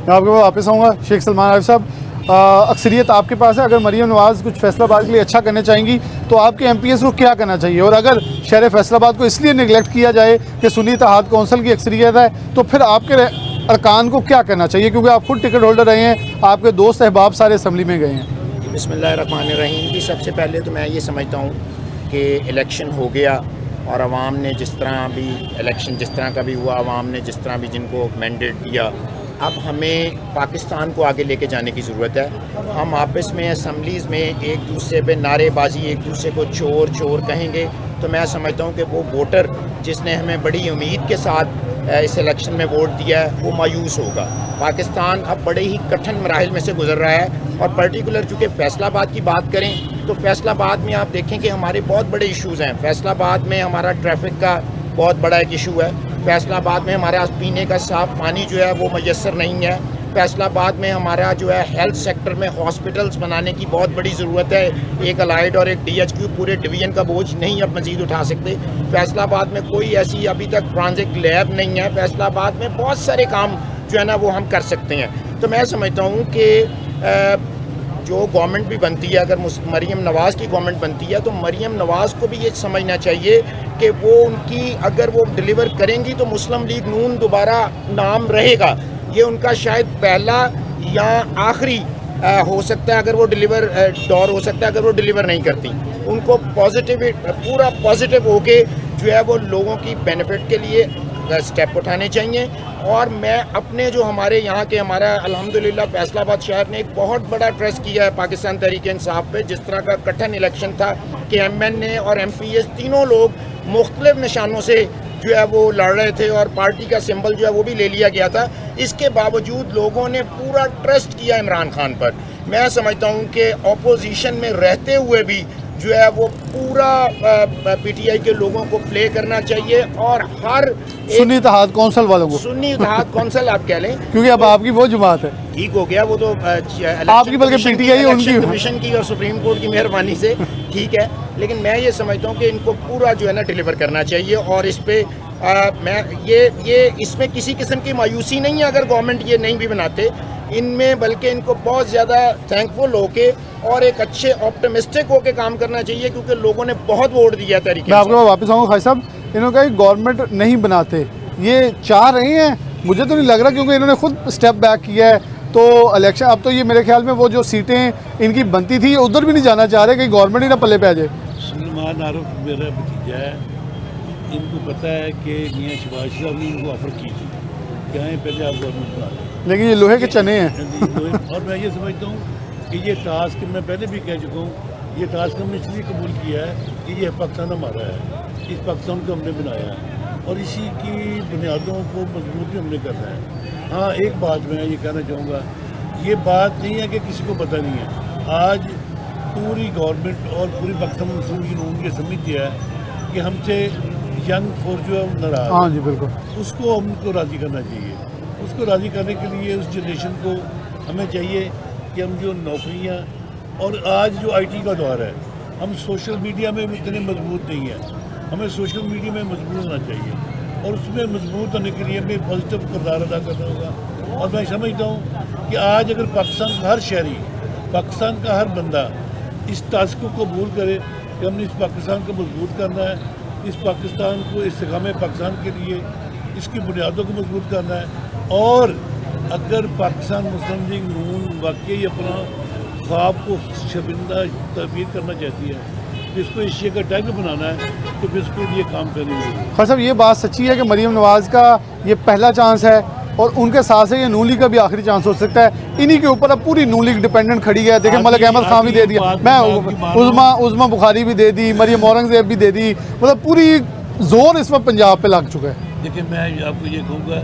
میں آپ کے پاس واپس آؤں گا شیخ سلمان عارف صاحب. اکثریت آپ کے پاس ہے. اگر مریم نواز کچھ فیصلہ آباد کے لیے اچھا کرنا چاہیں گی تو آپ کے ایم پی ایس کو کیا کرنا چاہیے؟ اور اگر شہر فیصل آباد کو اس لیے نگلیکٹ کیا جائے کہ سنی اتحاد کونسل کی اکثریت ہے تو پھر آپ کے ارکان کو کیا کرنا چاہیے؟ کیونکہ آپ خود ٹکٹ ہولڈر رہے ہیں, آپ کے دوست احباب سارے اسمبلی میں گئے ہیں. بسم اللہ الرحمن الرحیم. جی سب سے پہلے تو میں یہ سمجھتا ہوں کہ الیکشن ہو گیا اور عوام نے جس طرح بھی الیکشن جس طرح کا بھی ہوا, عوام نے جس طرح بھی جن کو مینڈیٹ دیا, اب ہمیں پاکستان کو آگے لے کے جانے کی ضرورت ہے. ہم آپس میں اسمبلیز میں ایک دوسرے پہ نعرے بازی, ایک دوسرے کو چور چور کہیں گے تو میں سمجھتا ہوں کہ وہ ووٹر جس نے ہمیں بڑی امید کے ساتھ اس الیکشن میں ووٹ دیا ہے وہ مایوس ہوگا. پاکستان اب بڑے ہی کٹھن مراحل میں سے گزر رہا ہے, اور پرٹیکولر چونکہ فیصل آباد کی بات کریں تو فیصل آباد میں آپ دیکھیں کہ ہمارے بہت بڑے ایشوز ہیں. فیصل آباد میں ہمارا ٹریفک کا بہت بڑا ایک ایشو ہے. فیصل آباد میں ہمارا پینے کا صاف پانی جو ہے وہ میسر نہیں ہے. فیصل آباد میں ہمارا جو ہے ہیلتھ سیکٹر میں ہاسپٹلز بنانے کی بہت بڑی ضرورت ہے. ایک الائڈ اور ایک ڈی ایچ کیو پورے ڈویژن کا بوجھ نہیں اب مزید اٹھا سکتے. فیصل آباد میں کوئی ایسی ابھی تک فرانزک لیب نہیں ہے. فیصل آباد میں بہت سارے کام جو ہے نا وہ ہم کر سکتے ہیں. تو میں سمجھتا ہوں کہ جو گورنمنٹ بھی بنتی ہے, اگر مریم نواز کی گورنمنٹ بنتی ہے تو مریم نواز کو بھی یہ سمجھنا چاہیے کہ وہ ان کی اگر وہ ڈلیور کریں گی تو مسلم لیگ نون دوبارہ نام رہے گا. یہ ان کا شاید پہلا یا آخری ہو سکتا ہے اگر وہ ڈلیور دور ہو سکتا ہے اگر وہ ڈلیور نہیں کرتی. ان کو پورا پازیٹیو ہو کے جو ہے وہ لوگوں کی بینیفٹ کے لیے سٹیپ اٹھانے چاہیے. اور میں اپنے جو ہمارے یہاں کے ہمارا الحمدللہ فیصل آباد شہر نے ایک بہت بڑا ٹرسٹ کیا ہے پاکستان تحریک انصاف پہ. جس طرح کا کٹھن الیکشن تھا کہ ایم این اے اور ایم پی ایس تینوں لوگ مختلف نشانوں سے جو ہے وہ لڑ رہے تھے اور پارٹی کا سمبل جو ہے وہ بھی لے لیا گیا تھا. اس کے باوجود لوگوں نے پورا ٹرسٹ کیا عمران خان پر. میں سمجھتا ہوں کہ اپوزیشن میں رہتے ہوئے بھی جو ہے وہ پورا پی ٹی آئی کے لوگوں کو پلے کرنا چاہیے. اور ہر سنی اتحاد کونسل والوں کو, سنی اتحاد کونسل آپ کہہ لیں کیونکہ اب آپ کی وہ جماعت ہے, ٹھیک ہو گیا وہ تو آپ کی بلکہ پی ٹی آئی ان کی کمیشن کی اور سپریم کورٹ کی مہربانی سے ٹھیک ہے. لیکن میں یہ سمجھتا ہوں کہ ان کو پورا جو ہے نا ڈلیور کرنا چاہیے. اور اس پہ میں یہ اس میں کسی قسم کی مایوسی نہیں ہے اگر گورنمنٹ یہ نہیں بھی بناتے ان میں, بلکہ ان کو بہت زیادہ تھینکفل ہو کے اور ایک اچھے آپٹمسٹک ہو کے کام کرنا چاہیے کیونکہ لوگوں نے بہت ووٹ دیا تحریک. میں آپ کے پاس واپس آؤں گا خواجہ صاحب. انہوں نے کہا کہ گورنمنٹ نہیں بناتے, یہ چاہ رہے ہیں؟ مجھے تو نہیں لگ رہا کیونکہ انہوں نے خود اسٹیپ بیک کیا ہے. تو الیکشن اب تو یہ میرے خیال میں وہ جو سیٹیں ان کی بنتی تھی ادھر بھی نہیں جانا چاہ رہے کہ گورنمنٹ ہی نہ پلے پہ آ جائے. سلمان عارف میرا بھتیجا ہے, ان کو پتہ ہے کہ میاں شہباز صاحب نے ان کو آفر کی تھی کہ آئیں پہلے آپ گورنمنٹ بنا لیں, لیکن یہ لوہے کے چنے ہیں. اور میں یہ سمجھتا ہوں کہ یہ ٹاسک میں پہلے بھی کہہ چکا ہوں, یہ ٹاسک ہم نے اس لیے قبول کیا ہے کہ یہ پاکستان ہمارا ہے, اس پاکستان کو ہم نے بنایا ہے اور اسی کی بنیادوں کو مضبوط بھی ہم نے کرنا ہے. ہاں ایک بات میں یہ کہنا چاہوں گا, یہ بات نہیں ہے کہ کسی کو پتہ نہیں ہے. آج پوری گورنمنٹ اور پوری پاکستان مسلم لیگ نون یہ سمجھتی ہے کہ ہم سے ینگ فورس جو ہے ناراض. ہاں جی بالکل, اس کو ہم کو راضی کرنا چاہیے. اس کو راضی کرنے کے لیے اس جنریشن کو ہمیں چاہیے کہ ہم جو نوکریاں اور آج جو آئی ٹی کا دور ہے, ہم سوشل میڈیا میں اتنے مضبوط نہیں ہیں. ہمیں سوشل میڈیا میں مضبوط ہونا چاہیے اور اس میں مضبوط ہونے کے لیے ہمیں پازیٹیو کردار ادا کرنا ہوگا. اور میں سمجھتا ہوں کہ آج اگر پاکستان کا ہر شہری, پاکستان کا ہر بندہ اس ٹاسک کو قبول کرے کہ ہم نے اس پاکستان کو مضبوط کرنا ہے, اس پاکستان کو استحکام پاکستان کے لیے اس کی بنیادوں کو مضبوط کرنا ہے. اور اگر پاکستان مسلم لیگ نون واقعی اپنا خواب کو شرمندہ تعبیر کرنا چاہتی ہے, اس کو ایشیا کا ٹائگر بنانا ہے, تو پھر اس کے لیے کام کریں گے. خواجہ صاحب یہ بات سچی ہے کہ مریم نواز کا یہ پہلا چانس ہے اور ان کے ساتھ سے یہ نون لیگ کا بھی آخری چانس ہو سکتا ہے؟ انہی کے اوپر اب پوری نون لیگ ڈیپینڈنٹ کھڑی ہے. دیکھیں ملک احمد خان بھی دے دیا, میں عظما بخاری بھی دے دی, مریم اورنگزیب بھی دے دی, مطلب پوری زور اس وقت پنجاب پہ لگ چکا ہے. دیکھیں میں آپ کو یہ کہوں گا,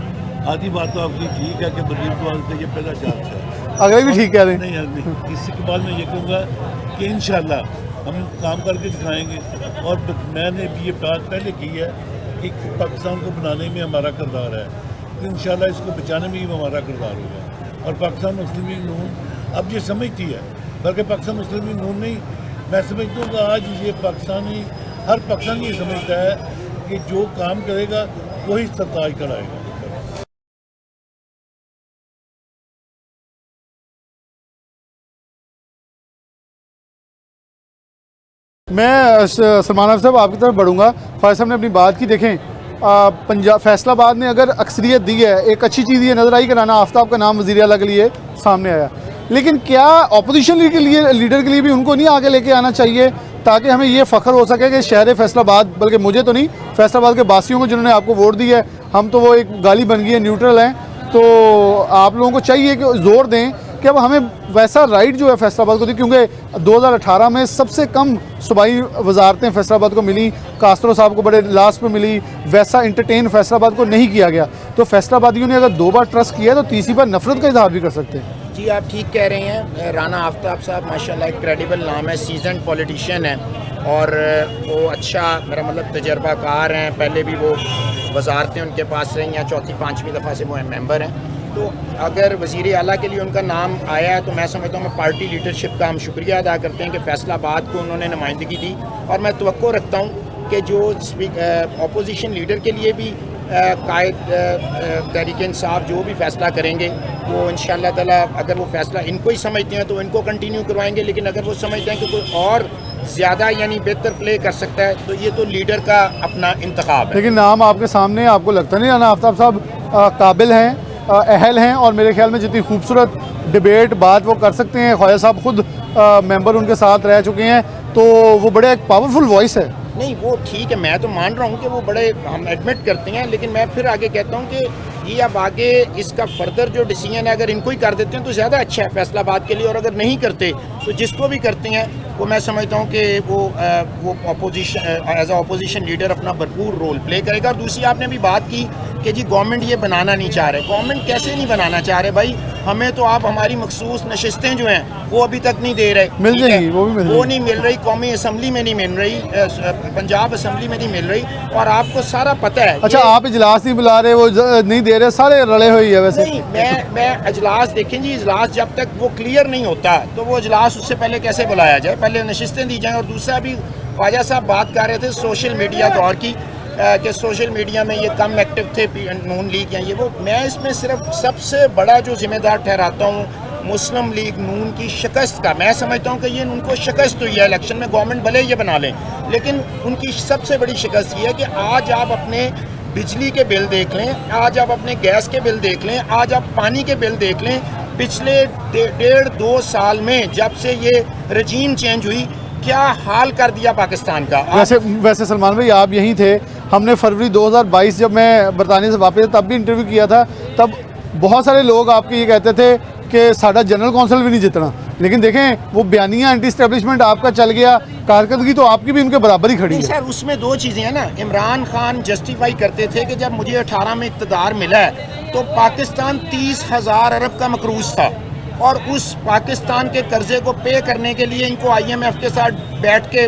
آدھی بات تو آپ کی ٹھیک ہے کہ مریم نواز کا یہ پہلا چانس ہے, اگلے بھی ٹھیک کہہ رہے ہیں. نہیں, اس کے بعد میں یہ کہوں گا کہ انشاءاللہ ہم کام کر کے دکھائیں گے. اور میں نے بھی یہ بات پہلے کی ہے کہ پاکستان کو بنانے میں ہمارا کردار ہے, انشاءاللہ اس کو بچانے میں بھی ہمارا کردار ہوگا. اور پاکستان مسلم لیگ نون اب یہ سمجھتی ہے, بلکہ پاکستان مسلم لیگ نون نہیں, میں سمجھتا ہوں کہ آج یہ پاکستانی ہر پاکستانی یہ سمجھتا ہے کہ جو کام کرے گا وہی سرتاج کرائے گا. میں سلمان صاحب آپ کی طرف بڑھوں گا. خواجہ صاحب نے اپنی بات کی. دیکھیں پنجاب فیصل آباد نے اگر اکثریت دی ہے, ایک اچھی چیز یہ نظر آئی کہ رانا آفتاب کا نام وزیر اعلیٰ کے لیے سامنے آیا, لیکن کیا اپوزیشن لیڈر کے لیے بھی ان کو نہیں آگے لے کے آنا چاہیے تاکہ ہمیں یہ فخر ہو سکے کہ شہر فیصل آباد, بلکہ مجھے تو نہیں, فیصل آباد کے باسیوں کو جنہوں نے آپ کو ووٹ دی ہے, ہم تو وہ ایک گالی بن گئی ہے, نیوٹرل ہیں, تو آپ لوگوں کو چاہیے کہ زور دیں کہ اب ہمیں ویسا رائٹ جو ہے فیصل آباد کو دی, کیونکہ 2018 میں سب سے کم صوبائی وزارتیں فیصل آباد کو ملی, کاسترو صاحب کو بڑے لاسٹ پہ ملی, ویسا انٹرٹین فیصل آباد کو نہیں کیا گیا. تو فیصل آبادیوں نے اگر 2 بار ٹرسٹ کیا ہے تو تیسری بار نفرت کا اظہار بھی کر سکتے ہیں. جی آپ ٹھیک کہہ رہے ہیں. رانا آفتاب صاحب ماشاءاللہ ایک کریڈیبل نام ہے, سیزنڈ پولیٹیشین ہے, اور وہ اچھا میرا مطلب تجربہ کار ہیں. پہلے بھی وہ وزارتیں ان کے پاس رہی ہیں, 4تھی 5ویں دفعہ سے وہ ممبر ہیں. تو اگر وزیر اعلیٰ کے لیے ان کا نام آیا ہے تو میں سمجھتا ہوں میں پارٹی لیڈرشپ کا ہم شکریہ ادا کرتے ہیں کہ فیصل آباد کو انہوں نے نمائندگی دی, اور میں توقع رکھتا ہوں کہ جو اپوزیشن لیڈر کے لیے بھی قائد تحریک انصاف جو بھی فیصلہ کریں گے وہ انشاءاللہ تعالیٰ, اگر وہ فیصلہ ان کو ہی سمجھتے ہیں تو ان کو کنٹینیو کروائیں گے, لیکن اگر وہ سمجھتے ہیں کہ کوئی اور زیادہ یعنی بہتر پلے کر سکتا ہے تو یہ تو لیڈر کا اپنا انتخاب ہے. لیکن نام آپ کے سامنے, آپ کو لگتا نہیں رانا آفتاب صاحب قابل ہیں, اہل ہیں, اور میرے خیال میں جتنی خوبصورت ڈیبیٹ بات وہ کر سکتے ہیں, خواجہ صاحب خود ممبر ان کے ساتھ رہ چکے ہیں, تو وہ بڑے ایک پاورفل وائس ہے. نہیں وہ ٹھیک ہے, میں تو مان رہا ہوں کہ وہ بڑے ہم ایڈمٹ کرتے ہیں, لیکن میں پھر آگے کہتا ہوں کہ یہ اب آگے اس کا فردر جو ڈیسیجن ہے اگر ان کو ہی کر دیتے ہیں تو زیادہ اچھا ہے فیصل آباد کے لیے, اور اگر نہیں کرتے تو جس کو بھی کرتے ہیں وہ میں سمجھتا ہوں کہ وہ opposition as a opposition leader اپنا بھرپور رول پلے کرے گا. اور دوسری آپ نے بھی بات کی کہ جی گورنمنٹ یہ بنانا نہیں چاہ رہے. گورنمنٹ کیسے نہیں بنانا چاہ رہے بھائی, ہمیں تو آپ ہماری مخصوص نشستیں جو ہیں وہ ابھی تک نہیں دے رہے, مل جائیں گی, وہ نہیں مل رہی, قومی اسمبلی میں نہیں مل رہی, پنجاب اسمبلی میں نہیں مل رہی, اور آپ کو سارا پتہ ہے. اچھا آپ اجلاس نہیں بلا رہے, وہ نہیں دے رہے, سارے رلے ہوئی ہے ویسے. نہیں میں اجلاس دیکھیں جی, اجلاس جب تک وہ کلیئر نہیں ہوتا تو وہ اجلاس اس سے پہلے کیسے بلایا جائے, پہلے نشستیں دی جائیں. اور دوسرا بھی خواجہ صاحب بات کر رہے تھے سوشل میڈیا دور کی کہ سوشل میڈیا میں یہ کم ایکٹیو تھے نون لیگ یا یہ وہ, میں اس میں صرف سب سے بڑا جو ذمہ دار ٹھہراتا ہوں مسلم لیگ نون کی شکست کا. میں سمجھتا ہوں کہ یہ ان کو شکست ہوئی ہے الیکشن میں, گورنمنٹ بھلے یہ بنا لیں, لیکن ان کی سب سے بڑی شکست یہ ہے کہ آج آپ اپنے بجلی کے بل دیکھ لیں, آج آپ اپنے گیس کے بل دیکھ لیں, آج آپ پانی کے بل دیکھ لیں, پچھلے 1.5-2 سال میں جب سے یہ رجیم چینج ہوئی کیا حال کر دیا پاکستان کا. ویسے سلمان بھائی آپ یہیں تھے, ہم نے فروری 2022 جب میں برطانیہ سے واپس تب بھی انٹرویو کیا تھا, تب بہت سارے لوگ آپ کے یہ کہتے تھے کہ ساڈا جنرل کونسل بھی نہیں جتنا, لیکن دیکھیں وہ بیانیہ اینٹی اسٹیبلشمنٹ آپ کا چل گیا, کارکردگی تو آپ کی بھی ان کے برابر ہی کھڑی ہے. سر اس میں 2 چیزیں ہیں نا, عمران خان جسٹیفائی کرتے تھے کہ جب مجھے 18 میں اقتدار ملا ہے تو پاکستان 30,000 ارب کا مقروض تھا, اور اس پاکستان کے قرضے کو پے کرنے کے لیے ان کو IMF کے ساتھ بیٹھ کے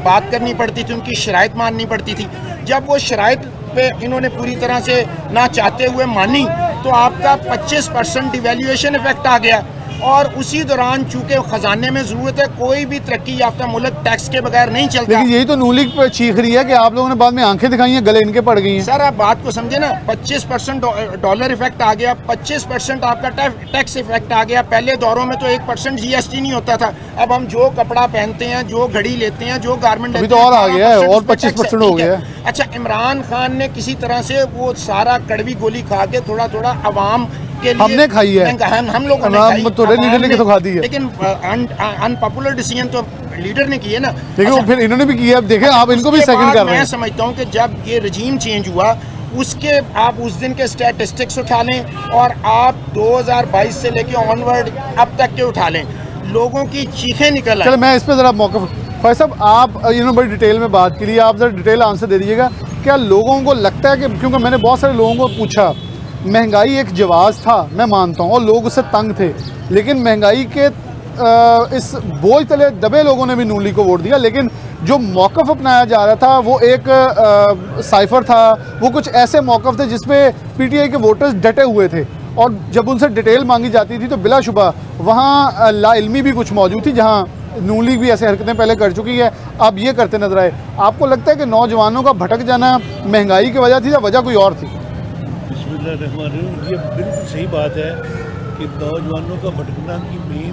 بات کرنی پڑتی تھی, ان کی شرائط ماننی پڑتی تھی. جب وہ شرائط پہ انہوں نے پوری طرح سے نہ چاہتے ہوئے مانی تو آپ کا 25% ڈیویلیویشن افیکٹ آ گیا, اور اسی دوران چونکہ خزانے میں ضرورت ہے, کوئی بھی ترقی یافتہ ملک ٹیکس کے بغیر نہیں چلتا. لیکن یہی تو نون لیگ پہ چیخ رہی ہے کہ آپ لوگوں نے بعد میں آنکھیں دکھائی ہیں, گلے ان کے پڑ گئی ہیں. سر آپ بات کو سمجھے نا, 25% ڈالر افیکٹ آ گیا, 25% آپ کا ٹیکس افیکٹ آ گیا. پہلے دوروں میں تو 1% GST نہیں ہوتا تھا, اب ہم جو کپڑا پہنتے ہیں, جو گھڑی لیتے ہیں, جو گارمنٹ ابھی تو اور آ گیا ہے, اور 25% ہو گیا ہے. اچھا عمران خان نے کسی طرح سے وہ سارا کڑوی گولی کھا کے تھوڑا تھوڑا عوام ہم نے کھائی ہے, ہم لوگوں نے, لیکن ان پاپولر ڈیسیژن تو لیڈر نے کیے نا, لیکن پھر انہوں نے بھی کیا. دیکھیں آپ ان کو بھی سیکنڈ کر رہے ہیں. میں سمجھتا ہوں کہ جب یہ رجیم چینج ہوا اس کے آپ اس دن کے اسٹیٹسٹکس اٹھا لیں اور آپ 2022 سے لے کے آنورڈ اب تک کے اٹھا لیں, لوگوں کی چیخیں نکل آئیں. چلو میں اس پہ ذرا موقف, خواجہ صاحب آپ انہوں نے بڑی ڈیٹیل میں بات کی, آپ ذرا ڈیٹیل آنسر دے دیجیے گا. کیا لوگوں کو لگتا ہے کہ, کیونکہ میں نے بہت سارے لوگوں کو پوچھا, مہنگائی ایک جواز تھا میں مانتا ہوں, اور لوگ اس سے تنگ تھے, لیکن مہنگائی کے اس بوجھ تلے دبے لوگوں نے بھی نون لیگ کو ووٹ دیا, لیکن جو موقف اپنایا جا رہا تھا وہ ایک سائفر تھا, وہ کچھ ایسے موقف تھے جس پہ PTI کے ووٹرز ڈٹے ہوئے تھے, اور جب ان سے ڈیٹیل مانگی جاتی تھی تو بلا شبہ وہاں لا علمی بھی کچھ موجود تھی, جہاں نون لیگ بھی ایسے حرکتیں پہلے کر چکی ہے, اب یہ کرتے نظر آئے. آپ کو لگتا ہے کہ نوجوانوں کا بھٹک جانا مہنگائی کی وجہ تھی یا وجہ کوئی اور تھی؟ بسم اللہ الرحمن الرحیم, یہ بالکل صحیح بات ہے کہ نوجوانوں کا بھٹکنا کی مین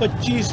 25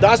10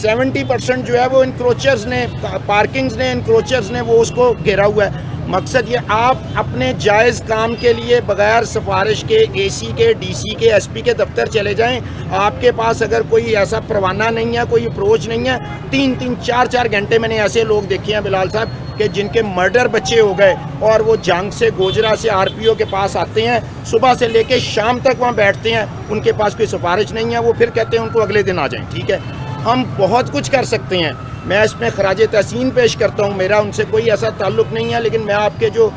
70% جو ہے وہ انکروچرز نے، پارکنگز نے، انکروچرز نے وہ اس کو گھیرا ہوا ہے. مقصد یہ آپ اپنے جائز کام کے لیے بغیر سفارش کے اے سی کے، ڈی سی کے، ایس پی کے دفتر چلے جائیں. آپ کے پاس اگر کوئی ایسا پروانہ نہیں ہے، کوئی اپروچ نہیں ہے، 3-3 4-4 گھنٹے میں نے ایسے لوگ دیکھے ہیں بلال صاحب کہ جن کے مرڈر بچے ہو گئے اور وہ جنگ سے، گوجرا سے آر پی او کے پاس آتے ہیں، صبح سے لے کے شام تک وہاں بیٹھتے ہیں، ان کے پاس کوئی سفارش نہیں ہے، وہ پھر کہتے ہیں ان کو اگلے دن آ جائیں. ٹھیک ہے، ہم بہت کچھ کر سکتے ہیں. میں اس میں خراج تحسین پیش کرتا ہوں، میرا ان سے کوئی ایسا تعلق نہیں ہے، لیکن میں آپ کے جو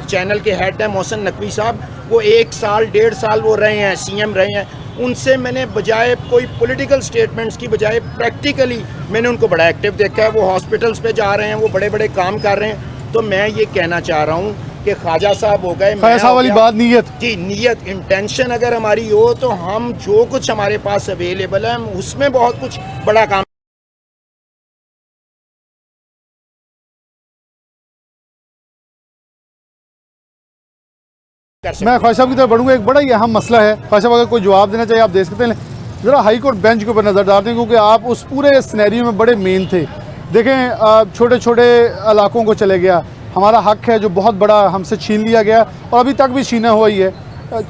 چینل کے ہیڈ ہیں محسن نقوی صاحب، وہ 1 سال 1.5 سال وہ رہے ہیں، سی ایم رہے ہیں. ان سے میں نے بجائے کوئی پولیٹیکل سٹیٹمنٹس کی بجائے پریکٹیکلی میں نے ان کو بڑا ایکٹیو دیکھا ہے. وہ ہاسپٹلس پہ جا رہے ہیں، وہ بڑے بڑے کام کر رہے ہیں. تو میں یہ کہنا چاہ رہا ہوں کہ خواجہ صاحب ہو گئے، خواجہ صاحب والی بات نیت، جی نیت، انٹینشن اگر ہماری ہو تو ہم جو کچھ ہمارے پاس اویلیبل ہے ہم اس میں بہت کچھ بڑا کام کر سکتے میں ہیں. خواجہ صاحب کی طرف بڑھوں گا. ایک بڑا ہی اہم مسئلہ ہے خواجہ صاحب، اگر کوئی جواب دینا چاہیے آپ دے سکتے ہیں. ذرا ہائی کورٹ بینچ کے اوپر نظر ڈالتے ہیں کیونکہ آپ اس پورے سینیریو میں بڑے مین تھے. دیکھیں چھوٹے چھوٹے علاقوں کو چلے گیا، ہمارا حق ہے جو بہت بڑا ہم سے چھین لیا گیا اور ابھی تک بھی چھینا ہوا ہی ہے.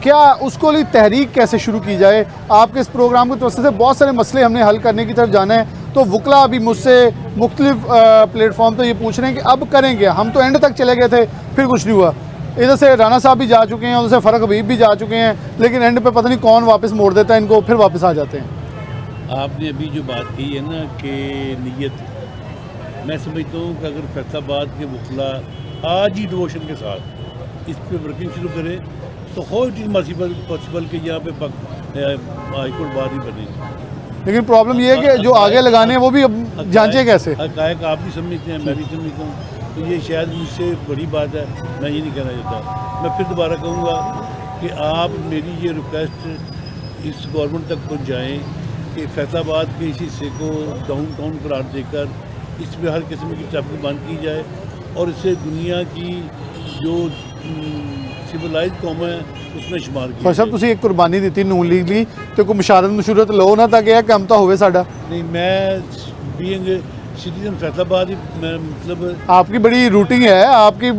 کیا اس کو لی تحریک کیسے شروع کی جائے؟ آپ کے اس پروگرام کی توسط سے بہت سارے مسئلے ہم نے حل کرنے کی طرف جانا ہے، تو وکلا ابھی مجھ سے مختلف پلیٹ فارم پہ یہ پوچھ رہے ہیں کہ اب کریں گے. ہم تو اینڈ تک چلے گئے تھے، پھر کچھ نہیں ہوا. ادھر سے رانا صاحب بھی جا چکے ہیں، ادھر سے فرق حبیب بھی جا چکے ہیں، لیکن اینڈ پہ پتہ نہیں کون واپس موڑ دیتا ہے ان کو، پھر واپس آ جاتے ہیں. آپ نے ابھی جو بات کی ہے نا کہ نیت، میں سمجھتا ہوں کہ اگر فیصل آباد کے وکلا آج ہی ڈیووشن کے ساتھ اس پہ ورکنگ شروع کرے تو ہو اٹ از پاسبل کہ یہاں پہ ہائی کورٹ بات ہی بنے. لیکن پرابلم یہ ہے کہ جو آگے لگانے ہیں وہ بھی اب جانچیں کیسے. حقائق آپ بھی سمجھتے ہیں، میں بھی سمجھتا ہوں. تو یہ شاید مجھ سے بڑی بات ہے، میں یہ نہیں کہنا چاہتا. میں پھر دوبارہ کہوں گا کہ آپ میری یہ ریکویسٹ اس گورنمنٹ تک پہنچائیں کہ فیصل آباد کے اس حصے کو ڈاؤن ٹاؤن قرار دے کر اس میں ہر قسم کی ٹریفک بند کی جائے اور اس سے دنیا کی جو سویلائز قوم ہے اس میں شمار کی. خواجہ صاحب تسی ایک قربانی دیتی نون لیگ لی تو کوئی مشارت مشورت لو نہ تھا کہ یہ کم تو ہوئے ساڈا نہیں. میں بینگ سٹیزن فیصل آباد میں مطلب آپ کی بڑی روٹنگ ہے، آپ کی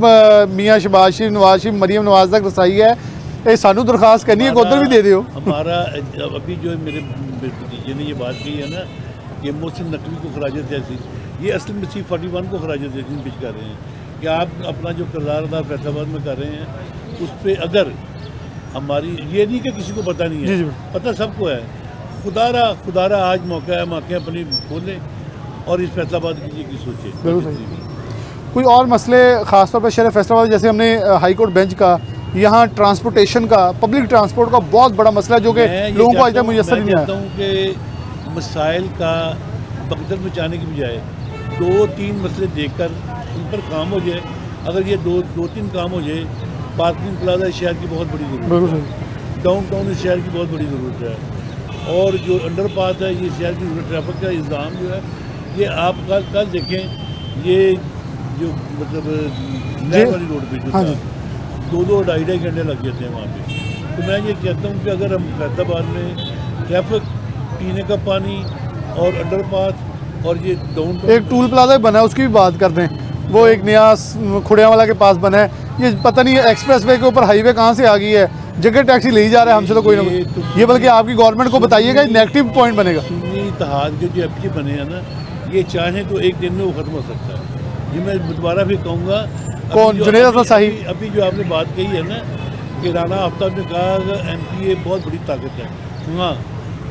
میاں شہباز شریف، نواز شریف، مریم نواز تک رسائی ہے. یہ سانو درخواست کرنی ہے کہ ادھر بھی دے دیو. ہمارا ابھی جو میرے بھتیجے نے یہ بات کی ہے نا کہ محسن نقوی کو خراج تحسین، یہ اصل میں C41 کو خراج تحسین پیش کر رہے ہیں کہ آپ اپنا جو کردار ادا فیصل آباد میں کر رہے ہیں اس پہ اگر ہماری یہ نہیں کہ کسی کو پتہ نہیں ہے، پتہ سب کو ہے. خدا را آج موقع ہے، ہم آنکھیں اپنی کھولیں اور اس فیصل آباد کی چیز کی سوچیں. بالکل صحیح. کوئی اور مسئلے خاص طور پہ شہر فیصل آباد جیسے ہم نے ہائی کورٹ بینچ کا، یہاں ٹرانسپورٹیشن کا، پبلک ٹرانسپورٹ کا بہت بڑا مسئلہ ہے جو کہ لوگوں کو آج تک میسر نہیں چاہتا ہوں کہ مسائل کا بغدر بچانے کی بجائے 2-3 مسئلے دیکھ کر ان پر کام ہو جائے. اگر یہ 2-3 کام ہو جائے، پارکنگ پلازا اس شہر کی بہت بڑی ضرورت ہے، ڈاؤن ٹاؤن اس شہر کی بہت بڑی ضرورت ہے، اور جو انڈر پاس ہے یہ شہر کی ٹریفک کا انتظام جو ہے یہ آپ کل دیکھیں. یہ جو مطلب نہر والی روڈ پہ جو 2-2-2.5 گھنٹے لگ جاتے ہیں وہاں پہ. تو میں یہ کہتا ہوں کہ اگر ہم فیصل آباد میں ٹریفک، پینے کا پانی اور انڈر پاس اور یہ ڈاؤن ٹاؤن ایک ٹول پلازا بنا ہے اس کی بھی بات کر دیں، وہ ایک نیا کھڑیاں والا کے پاس بنا ہے. یہ پتہ نہیں ایکسپریس وے کے اوپر ہائی وے کہاں سے آ گئی ہے، جگہ ٹیکسی لے ہی جا رہا ہے ہم سے تو کوئی نہ کوئی. یہ بلکہ آپ کی گورنمنٹ کو بتائیے گا، نیگیٹو پوائنٹ بنے گا. سنی اتحاد کے جو ایپ بنے ہیں نا، یہ چاہیں تو ایک دن میں وہ ختم ہو سکتا ہے. یہ میں دوبارہ بھی کہوں گا. کون جنید احمد صاحب؟ ابھی جو آپ نے بات کہی ہے نا کہ رانا آفتاب نے کہا کہ MPA بہت بڑی طاقت ہے. ہاں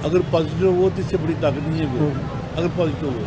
اگر پازیٹیو ہو تو اس سے بڑی طاقت نہیں ہے وہ، اگر پازیٹیو ہو.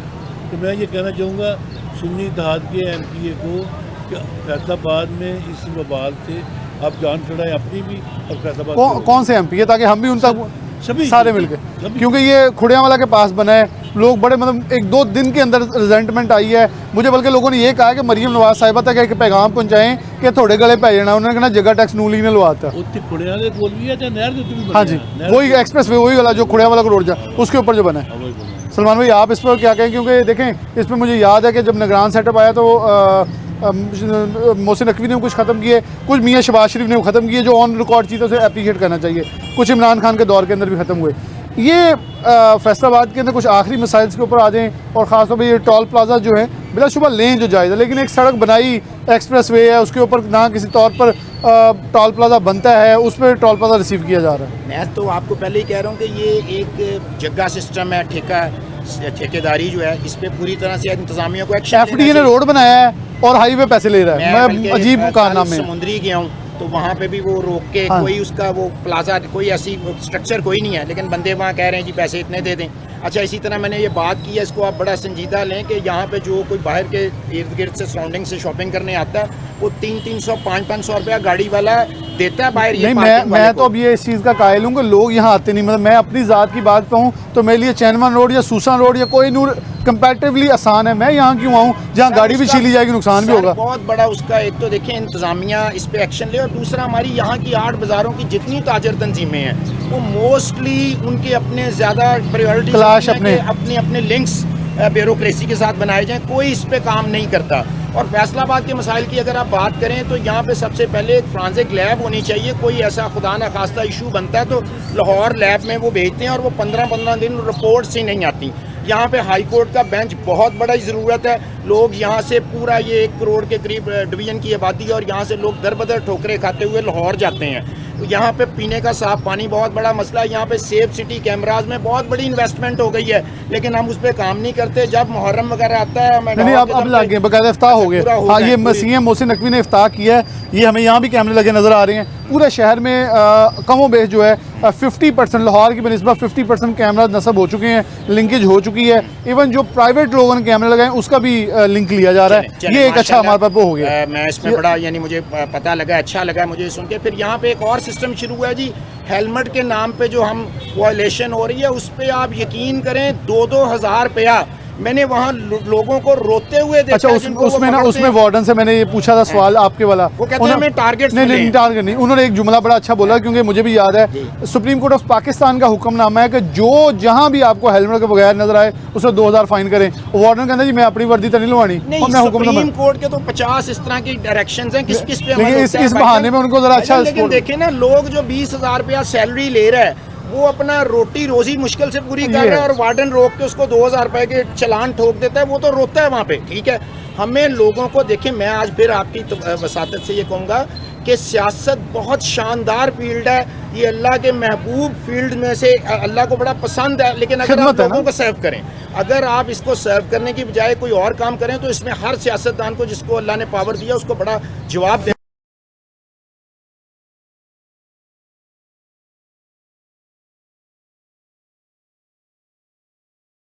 تو میں یہ کہنا چاہوں گا سنی اتحاد کے MPA کو کہ فیصل آباد میں اس وبال سے آپ جان چھڑائیں اپنی بھی اور فیصل آباد کون سے MPA تاکہ ہم بھی ان تک سبھی سارے مل کے، کیونکہ یہ کھڑیاں والا کے پاس بنا ہے. لوگ بڑے مطلب 1-2 دن کے اندر ریزنٹمنٹ آئی ہے. مجھے بلکہ لوگوں نے یہ کہا کہ مریم نواز صاحبہ تک ایک پیغام پہنچائیں کہ تھوڑے گلے پہ جانا. انہوں نے کہنا جگہ ٹیکس نون لیگ نے لواتا ہے. کھڑیاں کے کول بھی ہے چاہے نہر کے اوپر بھی. ہاں جی، وہی ایکسپریس وے وہی والا جو کھڑیاں والا کو روڈ جا اس کے اوپر جو بنا ہے. سلمان بھائی آپ اس پر کیا کہیں؟ کیونکہ دیکھیں اس پہ مجھے یاد ہے کہ جب نگران سیٹ اپ آیا تو محسن نقوی نے کچھ ختم کیے، کچھ میاں شہباز شریف نے ختم کیے جو آن ریکارڈ چیزیں اسے اپریشیٹ کرنا چاہیے، کچھ عمران خان کے دور کے اندر بھی ختم ہوئے. یہ فیصل آباد کے اندر کچھ آخری مسائل کے اوپر آ جائیں، اور خاص طور پہ یہ ٹول پلازا جو ہے بلا شبہ لین جو جائز ہے، لیکن ایک سڑک بنائی ایکسپریس وے ہے، اس کے اوپر نہ کسی طور پر ٹول پلازا بنتا ہے، اس پہ ٹول پلازا ریسیو کیا جا رہا ہے. میں تو آپ کو پہلے ہی کہہ رہا ہوں کہ یہ ایک جگہ سسٹم ہے، ٹھیکیداری جو ہے اس پہ پوری طرح سے انتظامیہ کو ایکشن ایف ڈی اے نے روڈ بنایا ہے اور ہائی وے پیسے لے رہا ہے. میں عجیب کارنامے ہیں. سمندری گیا ہوں تو وہاں پہ بھی وہ روک کے کوئی اس کا وہ پلازا کوئی ایسی اسٹرکچر کوئی نہیں ہے، لیکن بندے وہاں کہہ رہے ہیں جی پیسے اتنے دے دیں. اچھا اسی طرح میں نے یہ بات کی ہے، اس کو آپ بڑا سنجیدہ لیں کہ یہاں پہ جو کوئی باہر کے ارد گرد سے سراؤنڈنگ سے شاپنگ کرنے آتا ہے وہ 300 500 روپیہ گاڑی والا دیتا ہے باہر. نہیں میں تو اب یہ اس چیز کا قائل ہوں کہ لوگ یہاں آتے نہیں. مطلب میں اپنی ذات کی بات کہوں تو میرے لیے چینمن روڈ یا سوسان روڈ یا کوئی نور کمپیریٹیولی آسان ہے. میں یہاں کیوں آؤں جہاں گاڑی بھی چھیلی جائے گی، نقصان بھی ہوگا. بہت بڑا اس کا ایک تو دیکھیں انتظامیہ اس پہ ایکشن لے، اور دوسرا ہماری یہاں کی 8 بازاروں کی جتنی تاجر تنظیمیں ہیں وہ موسٹلی ان کے اپنے زیادہ پریورٹیز اپنے لنکس بیوروکریسی کے ساتھ بنائے جائیں، کوئی اس پہ کام نہیں کرتا. اور فیصل آباد کے مسائل کی اگر آپ بات کریں تو یہاں پہ سب سے پہلے ایک فرانزک لیب ہونی چاہیے. کوئی ایسا خدا نہ خواستہ ایشو بنتا ہے تو لاہور لیب میں وہ بھیجتے ہیں اور وہ 15 دن رپورٹس ہی نہیں آتی. یہاں پہ ہائی کورٹ کا بینچ بہت بڑی ضرورت ہے. لوگ یہاں سے پورا یہ 1 کروڑ کے قریب ڈویژن کی آبادی ہے اور یہاں سے لوگ در بدر ٹھوکریں کھاتے ہوئے لاہور جاتے ہیں. یہاں پہ پینے کا صاف پانی بہت بڑا مسئلہ ہے. یہاں پہ سیف سٹی کیمراز میں بہت بڑی انویسٹمنٹ ہو گئی ہے، لیکن ہم اس پہ کام نہیں کرتے. جب محرم وغیرہ آتا ہے نہیں اب لگ گئے، باقاعدہ افتتاح ہو گئے. ہاں یہ مسیح محسن نقوی نے افتتاح کیا ہے. یہ ہمیں یہاں بھی کیمرے لگے نظر آ رہے ہیں. پورے شہر میں کم و بیش جو ہے 50% لاہور کی بنسبت 50% کیمرہ نصب ہو چکے ہیں، لنکیج ہو چکی ہے. ایون جو پرائیویٹ لوگوں نے کیمرے لگائے اس کا بھی لنک لیا جا رہا ہے. یہ ایک اچھا ہمارے پاس ہو گیا. میں اس میں بڑا یعنی مجھے پتہ لگا، اچھا لگا مجھے سن کے. پھر یہاں پہ ایک اور سسٹم شروع ہوا ہے جی، ہیلمٹ کے نام پہ جو ہم وائلیشن ہو رہی ہے اس پہ آپ یقین کریں 2-2 ہزار روپیہ میں نے وہاں لوگوں کو روتے ہوئے دیکھا. اچھا اس میں وارڈن سے میں نے یہ پوچھا تھا سوال آپ کے والا، وہ کہتے ہیں ہمیں ٹارگٹ نہیں ٹارگٹ نہیں. انہوں نے ایک جملہ بڑا اچھا بولا کیونکہ مجھے بھی یاد ہے. سپریم کورٹ آف پاکستان کا حکم نامہ ہے کہ جو جہاں بھی آپ کو ہیلمٹ کے بغیر نظر آئے اسے 2000 فائن کریں. وارڈن کہتا ہے جی میں اپنی وردی تو نہیں لوانی. سپریم کورٹ کے تو 50 اس طرح کی ڈائریکشنز ہیں، کس پہ اس بہانے میں ان کو ذرا اچھا. لیکن دیکھیں نا، لوگ جو 20,000 روپیہ سیلری لے رہا ہے وہ اپنا روٹی روزی مشکل سے پوری کر رہا ہے اور وارڈن روک کے اس کو 2000 روپے کے چلان ٹھوک دیتا ہے. وہ تو روتا ہے وہاں پہ. ٹھیک ہے، ہمیں لوگوں کو دیکھیں، میں آج پھر آپ کی وساطت سے یہ کہوں گا کہ سیاست بہت شاندار فیلڈ ہے. یہ اللہ کے محبوب فیلڈ میں سے اللہ کو بڑا پسند ہے، لیکن اگر آپ لوگوں کو سرو کریں، اگر آپ اس کو سرو کرنے کی بجائے کوئی اور کام کریں تو اس میں ہر سیاستدان کو جس کو اللہ نے پاور دیا اس کو بڑا جواب دیں.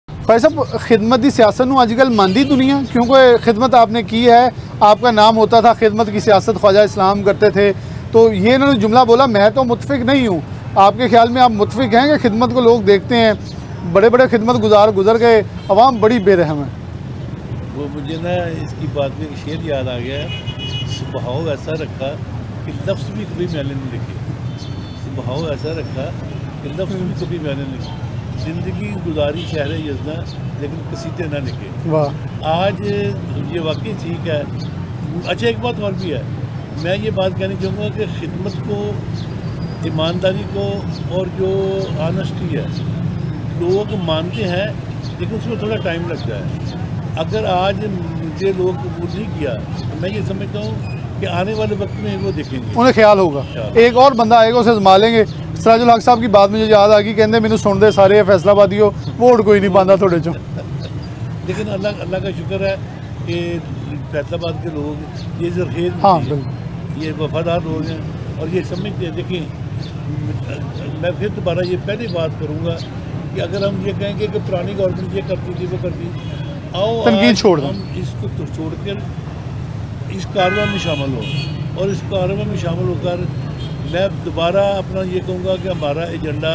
بھائی صاحب خدمت کی سیاست نو اج کل مانتی دنیا، کیونکہ خدمت آپ نے کی ہے، آپ کا نام ہوتا تھا خدمت کی سیاست، خواجہ اسلام کرتے تھے. تو یہ انہوں نے جملہ بولا، میں تو متفق نہیں ہوں. آپ کے خیال میں آپ متفق ہیں کہ خدمت کو لوگ دیکھتے ہیں؟ بڑے بڑے خدمت گزار گزر گئے، عوام بڑی بے رحم ہے. وہ مجھے نا اس کی بات میں ایک شعر یاد آ گیا ہے، سبحاؤ ایسا رکھا کہ لفظ بھی کبھی میں نے نہیں لکھے. سبحاؤ ایسا رکھا کہ لفظ بھی کبھی میں نے نہیں لکھے. زندگی گزاری شہر یزنا لیکن قصیدے نہ لکھے. آج یہ واقعی ٹھیک ہے. اچھا ایک بات اور بھی ہے، میں یہ بات کہنا چاہوں گا کہ خدمت کو، ایمانداری کو اور جو آنیسٹی ہے لوگ مانتے ہیں لیکن اس میں تھوڑا ٹائم لگتا ہے. اگر آج مجھے لوگ قبول نہیں کیا تو میں یہ سمجھتا ہوں کہ آنے والے وقت میں وہ دیکھیں گے، انہیں خیال ہوگا ایک اور بندہ آئے گا اسے ازما لیں گے. سراج الحق صاحب کی بات مجھے یاد آ گئی، کہتے مینوں سن دے سارے فیصلہ آبادی ہو، ووٹ کوئی نہیں پاندہ تھوڑے چوں. لیکن اللہ کا شکر ہے کہ فیصل آباد کے لوگ یہ زرخیز، ہاں یہ وفادار لوگ ہیں اور یہ سمجھتے ہیں. دیکھیں میں پھر دوبارہ یہ پہلی بات کروں گا کہ اگر ہم یہ کہیں گے کہ پرانی گورنمنٹ یہ کرتی تھی وہ کرتی، آؤ تنقید چھوڑ دیں، ہم اس کو چھوڑ کر اس کارروائی میں شامل ہو، اور اس کارروائی میں شامل ہو کر میں دوبارہ اپنا یہ کہوں گا کہ ہمارا ایجنڈا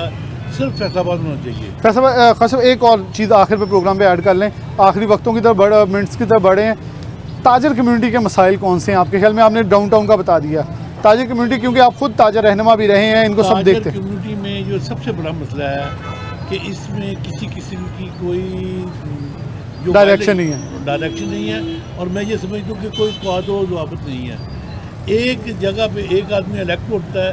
صرف فیصل آباد میں ہونا چاہیے. خاص صاحب ایک اور چیز آخر پہ پروگرام پہ ایڈ کر لیں، آخری وقتوں کی طرف منٹس کی طرف بڑھے ہیں. تاجر کمیونٹی کے مسائل کون سے ہیں آپ کے خیال میں؟ آپ نے ڈاؤن ٹاؤن کا بتا دیا. تاجر کمیونٹی، کیونکہ آپ خود تاجر رہنما بھی رہے ہیں، ان کو سب دیکھتے ہیں. تاجر کمیونٹی میں جو سب سے بڑا مسئلہ ہے کہ اس میں کسی قسم کی کوئی ڈائریکشن نہیں ہے، اور میں یہ سمجھتا ہوں کہ کوئی قواعد و ضوابط نہیں ہے. ایک جگہ پہ ایک آدمی الیکٹ ہوتا ہے،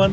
1,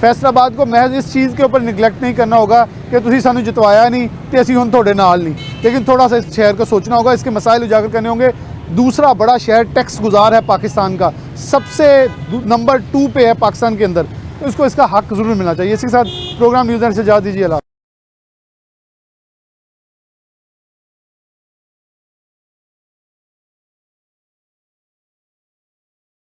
فیصل آباد کو محض اس چیز کے اوپر نگلیکٹ نہیں کرنا ہوگا کہ تسی سانو جتوایا نہیں تے اسی ہن تھوڑے نال نہیں, لیکن تھوڑا سا اس شہر کو سوچنا ہوگا, اس کے مسائل اجاگر کرنے ہوں گے. دوسرا بڑا شہر ٹیکس گزار ہے پاکستان کا, سب سے نمبر 2 پہ ہے پاکستان کے اندر, تو اس کو اس کا حق ضرور ملنا چاہیے. اسی کے ساتھ پروگرام نیوز اینڈ سے اجازت دیجیے. اللہ